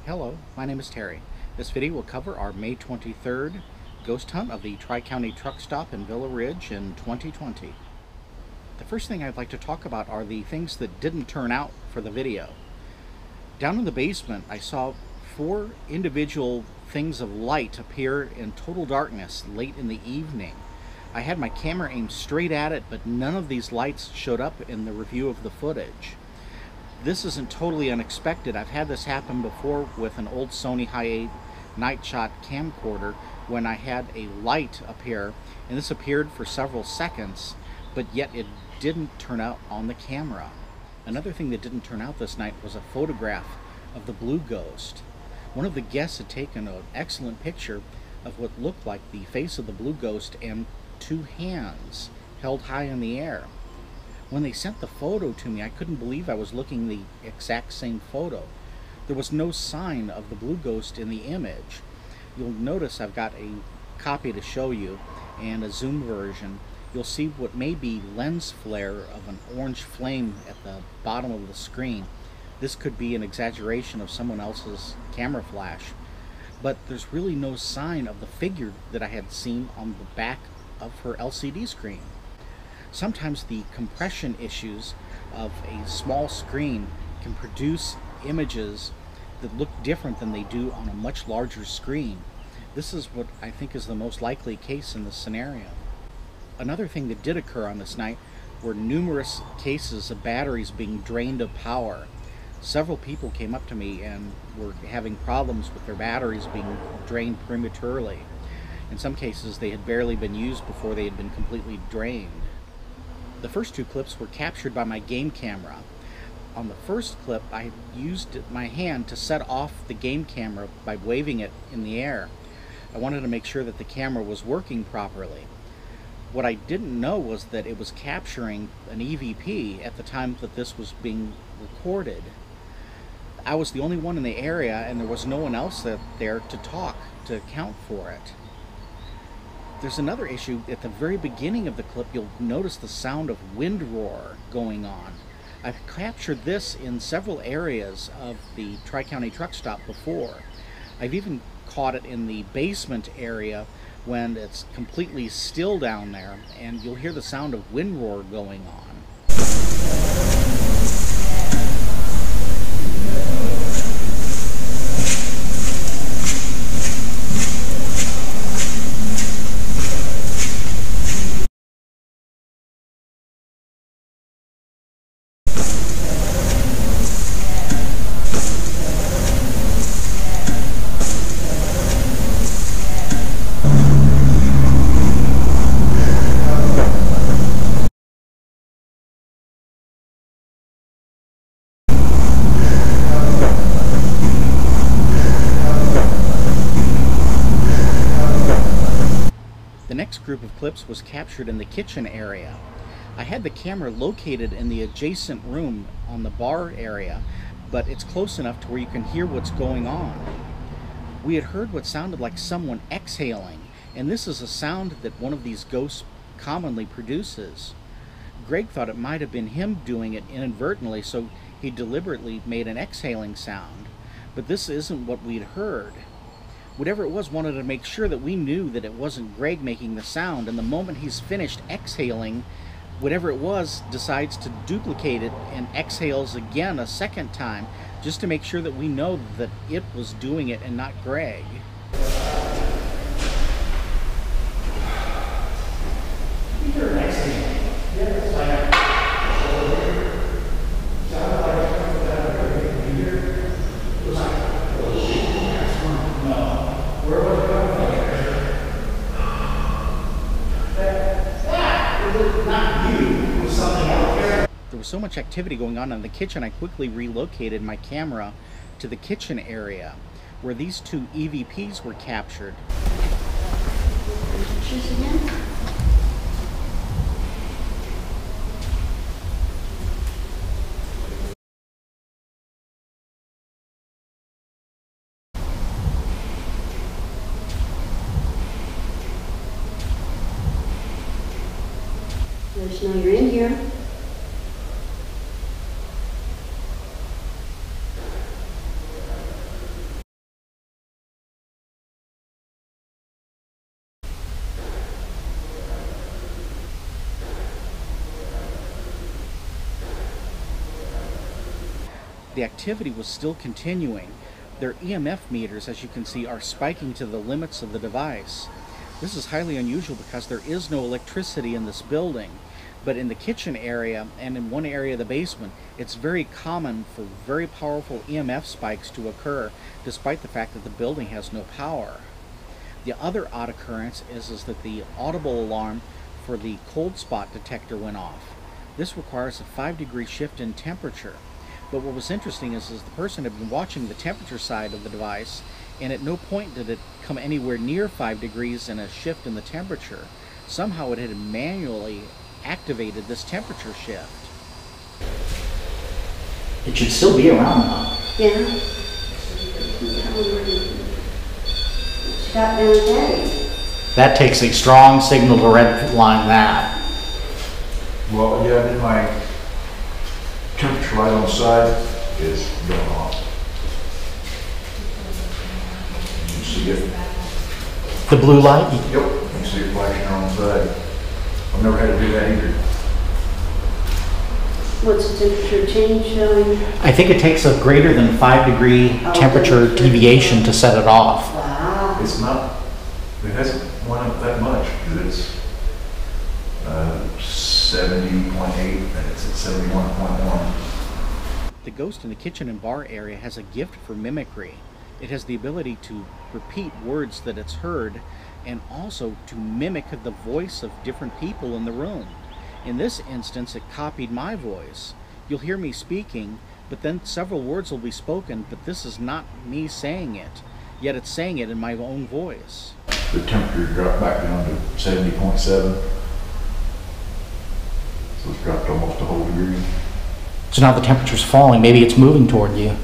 Hello, my name is Terry. This video will cover our May 23rd ghost hunt of the Tri-County truck stop in Villa Ridge in 2020. The first thing I'd like to talk about are the things that didn't turn out for the video. Down in the basement, I saw 4 individual things of light appear in total darkness late in the evening. I had my camera aimed straight at it, but none of these lights showed up in the review of the footage. This isn't totally unexpected. I've had this happen before with an old Sony Hi8 night shot camcorder when I had a light appear, and this appeared for several seconds, but yet it didn't turn out on the camera. Another thing that didn't turn out this night was a photograph of the blue ghost. One of the guests had taken an excellent picture of what looked like the face of the blue ghost and 2 hands held high in the air. When they sent the photo to me, I couldn't believe I was looking the exact same photo. There was no sign of the blue ghost in the image. You'll notice I've got a copy to show you and a zoom version. You'll see what may be lens flare of an orange flame at the bottom of the screen. This could be an exaggeration of someone else's camera flash, but there's really no sign of the figure that I had seen on the back of her LCD screen. Sometimes the compression issues of a small screen can produce images that look different than they do on a much larger screen. This is what I think is the most likely case in this scenario. Another thing that did occur on this night were numerous cases of batteries being drained of power. Several people came up to me and were having problems with their batteries being drained prematurely. In some cases, they had barely been used before they had been completely drained. The first 2 clips were captured by my game camera. On the first clip, I used my hand to set off the game camera by waving it in the air. I wanted to make sure that the camera was working properly. What I didn't know was that it was capturing an EVP at the time that this was being recorded. I was the only one in the area, and there was no one else there to talk to account for it. There's another issue. At the very beginning of the clip, you'll notice the sound of wind roar going on. I've captured this in several areas of the Tri-County truck stop before. I've even caught it in the basement area when it's completely still down there, and you'll hear the sound of wind roar going on. The next group of clips was captured in the kitchen area. I had the camera located in the adjacent room on the bar area, but it's close enough to where you can hear what's going on. We had heard what sounded like someone exhaling, and this is a sound that one of these ghosts commonly produces. Greg thought it might have been him doing it inadvertently, so he deliberately made an exhaling sound, but this isn't what we'd heard. Whatever it was wanted to make sure that we knew that it wasn't Greg making the sound, and the moment he's finished exhaling, whatever it was decides to duplicate it and exhales again a second time, just to make sure that we know that it was doing it and not Greg. There was so much activity going on in the kitchen, I quickly relocated my camera to the kitchen area where these 2 EVPs were captured. Let us know you're in here. the activity was still continuing. Their EMF meters, as you can see, are spiking to the limits of the device. This is highly unusual because there is no electricity in this building, but in the kitchen area and in one area of the basement, it's very common for very powerful EMF spikes to occur, despite the fact that the building has no power. The other odd occurrence is that the audible alarm for the cold spot detector went off. This requires a 5-degree shift in temperature. But what was interesting is the person had been watching the temperature side of the device, and at no point did it come anywhere near 5 degrees in a shift in the temperature. Somehow it had manually activated this temperature shift. It should still be around now. Yeah. Got down daddy. That takes a strong signal to redline that. Well, yeah, then my temperature light on the side is going off. You see it? The blue light? Yep, you can see it flashing on the side. I've never had to do that either. What's the temperature change showing? I think it takes a greater than 5-degree temperature deviation to set it off. Wow. It's not, it hasn't went up that much, because it's 70.8 and it's at 71.1. The ghost in the kitchen and bar area has a gift for mimicry. It has the ability to repeat words that it's heard, and also to mimic the voice of different people in the room. In this instance, it copied my voice. You'll hear me speaking, but then several words will be spoken, but this is not me saying it, yet it's saying it in my own voice. The temperature dropped back down to 70.7. So it's dropped almost a whole degree. So now the temperature's falling. Maybe it's moving toward you.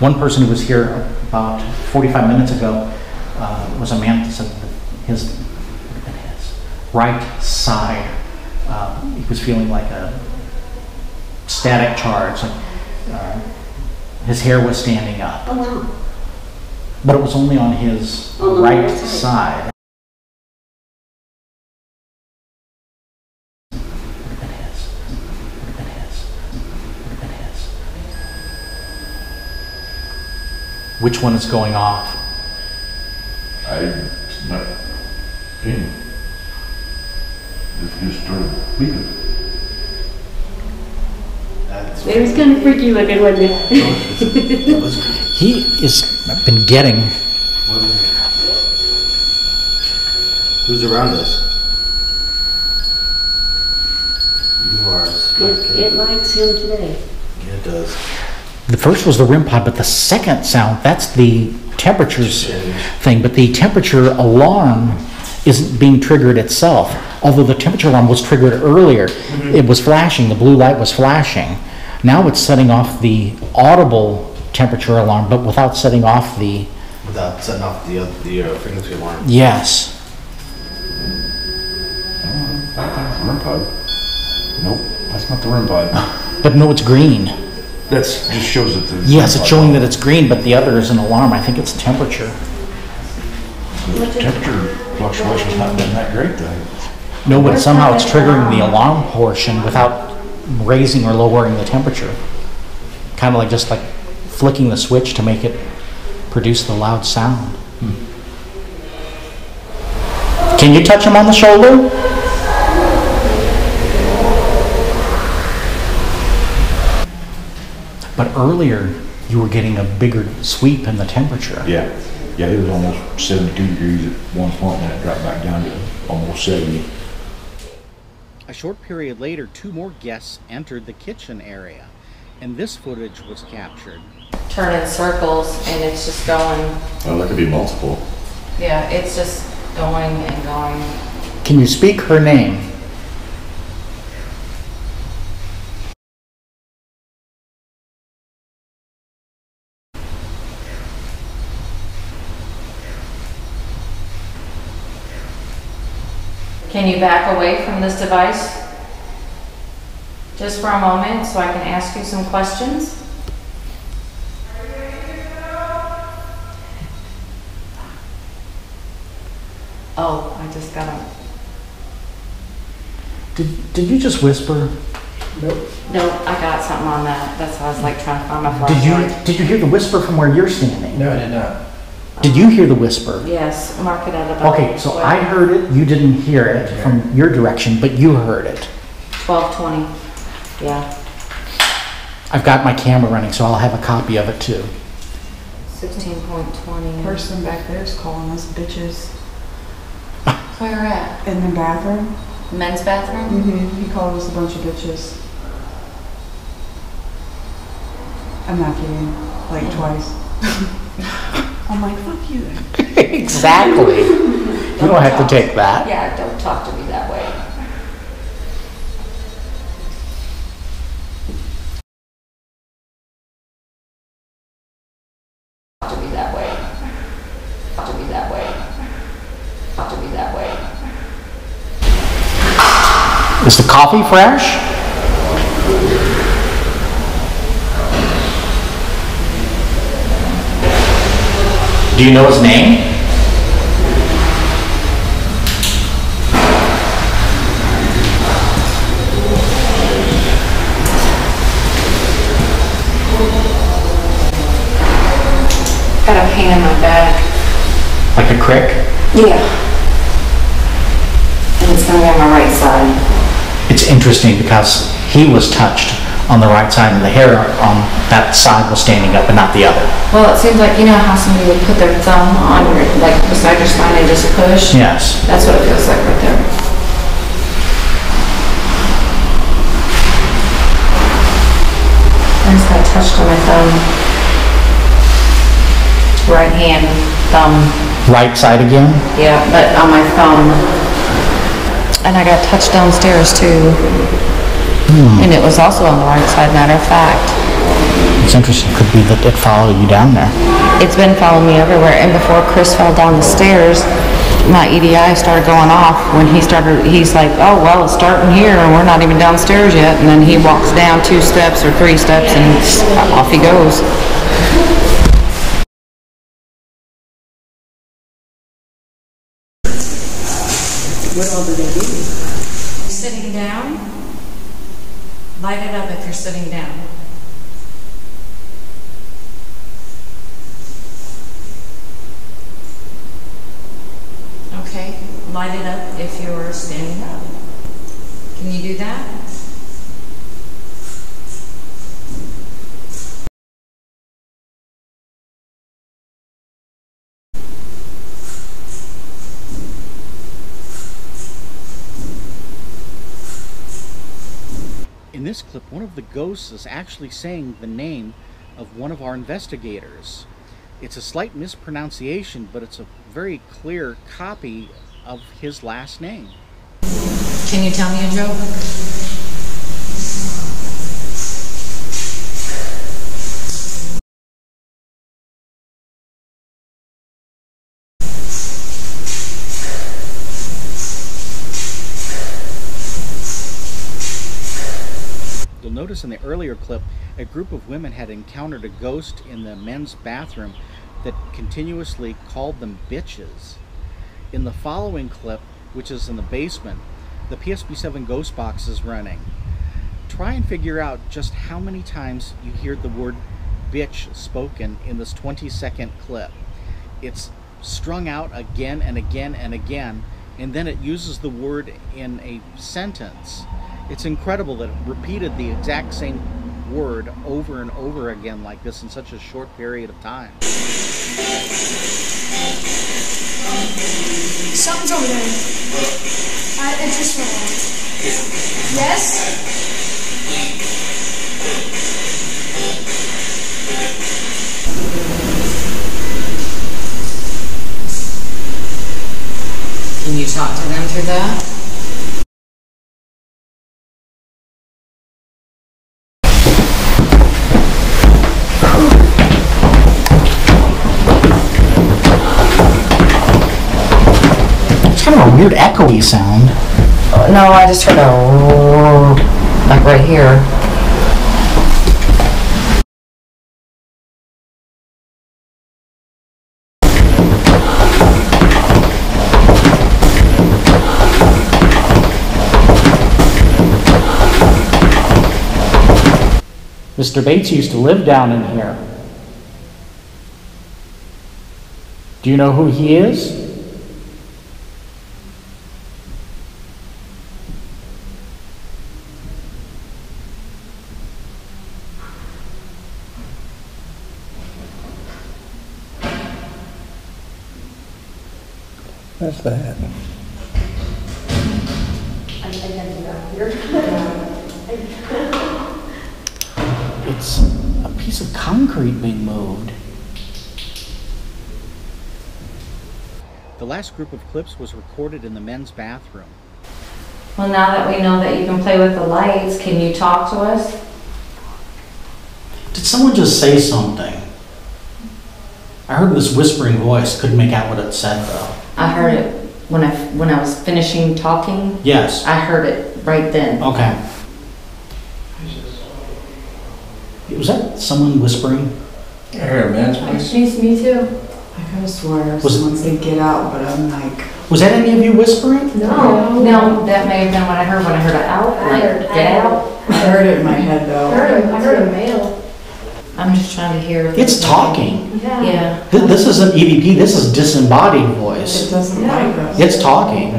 One person who was here about 45 minutes ago was a man that said that his right side, he was feeling like a static charge. Like, his hair was standing up. Oh, wow. But it was only on his right side. Which one is going off? I'm not seeing it. It just started beeping. It was kind of freaky looking, wasn't it? He has been getting. Who's around us? You are. It likes him today. Yeah, it does. The first was the REM pod, but the second sound, that's the temperatures thing. But the temperature alarm isn't being triggered itself. Although the temperature alarm was triggered earlier, it was flashing, the blue light was flashing. Now it's setting off the audible temperature alarm, but without setting off the... Without setting off the frequency alarm. Yes. That's the REM pod. Nope, that's not the REM pod. But no, it's green. That just shows that the... Yes, it's showing that it's green, but the other is an alarm. I think it's temperature. The temperature fluctuation's not been that great though. No, but somehow it's triggering the alarm portion without raising or lowering the temperature. Kind of like just like flicking the switch to make it produce the loud sound. Can you touch him on the shoulder? But earlier, you were getting a bigger sweep in the temperature. Yeah, it was almost 72 degrees at one point, and then it dropped back down to almost 70. A short period later, 2 more guests entered the kitchen area, and this footage was captured. Turn in circles, and it's just going. Well, that could be multiple. Yeah, it's just going and going. Can you speak her name? Can you back away from this device just for a moment so I can ask you some questions? Oh, I just got Did you just whisper? No, I got something on that. That's why I was like trying to find my flashlight. Did you hear the whisper from where you're standing? No, I did not. Did you hear the whisper? Yes, mark it at about. Okay, so I heard it, you didn't hear it from your direction, but you heard it. 12:20. Yeah. I've got my camera running, so I'll have a copy of it too. 16.20. Person back there is calling us bitches Where at? in the bathroom. Men's bathroom? He called us a bunch of bitches. I'm not kidding. Like twice. I'm like, fuck you. Exactly. You don't have to take that. Yeah, don't talk to me that way. Talk to me that way. Talk to me that way. Talk to me that way. Is the coffee fresh? Do you know his name? Got a pain in my back. Like a crick? Yeah. And it's gonna be on my right side. It's interesting because he was touched on the right side and the hair on that side was standing up and not the other. Well, it seems like, you know how somebody would put their thumb on your, like beside your spine and just push? Yes. That's what it feels like right there. I just got touched on my thumb. Right hand, thumb. Right side again? Yeah, but on my thumb. And I got touched downstairs too. And it was also on the right side, matter of fact. It's interesting. Could be that it followed you down there. It's been following me everywhere. And before Chris fell down the stairs, my EDI started going off when he's like, oh, well, it's starting here and we're not even downstairs yet. And then he walks down 2 steps or 3 steps and off he goes. What all do they do? Sitting down, light it up if you're sitting down. Okay, light it up if you're standing up. Can you do that? In this clip, one of the ghosts is actually saying the name of one of our investigators. It's a slight mispronunciation, but it's a very clear copy of his last name. Can you tell me a joke? You'll notice in the earlier clip, a group of women had encountered a ghost in the men's bathroom that continuously called them bitches. In the following clip, which is in the basement, the PSB7 ghost box is running. Try and figure out just how many times you hear the word bitch spoken in this 20-second clip. It's strung out again and again and again, and then it uses the word in a sentence. It's incredible that it repeated the exact same word over and over again like this in such a short period of time. Something's over there. It just fell out. Yes? Can you talk to them through that? It's kind of a weird echoey sound. No, I just heard a like right here. Mr. Bates used to live down in here. Do you know who he is? That's that. It's a piece of concrete being moved. The last group of clips was recorded in the men's bathroom. Well, now that we know that you can play with the lights, can you talk to us? Did someone just say something? I heard this whispering voice. Couldn't make out what it said though. I heard it when I was finishing talking. Yes. I heard it right then. Okay. Was that someone whispering? I heard a man's voice. Excuse me too. I could have swore Was- someone said get out, but I'm like, Was that any of you whispering? No, that may have been what I heard when I heard it out. Like, get out. I heard it in my head though. I heard a male. I'm just trying to hear. if It's talking. Yeah. This isn't EVP, this is disembodied It voice. doesn't like us. It's talking.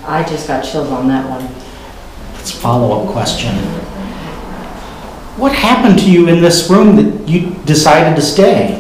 I just got chills on that one. It's a follow-up question. What happened to you in this room that you decided to stay?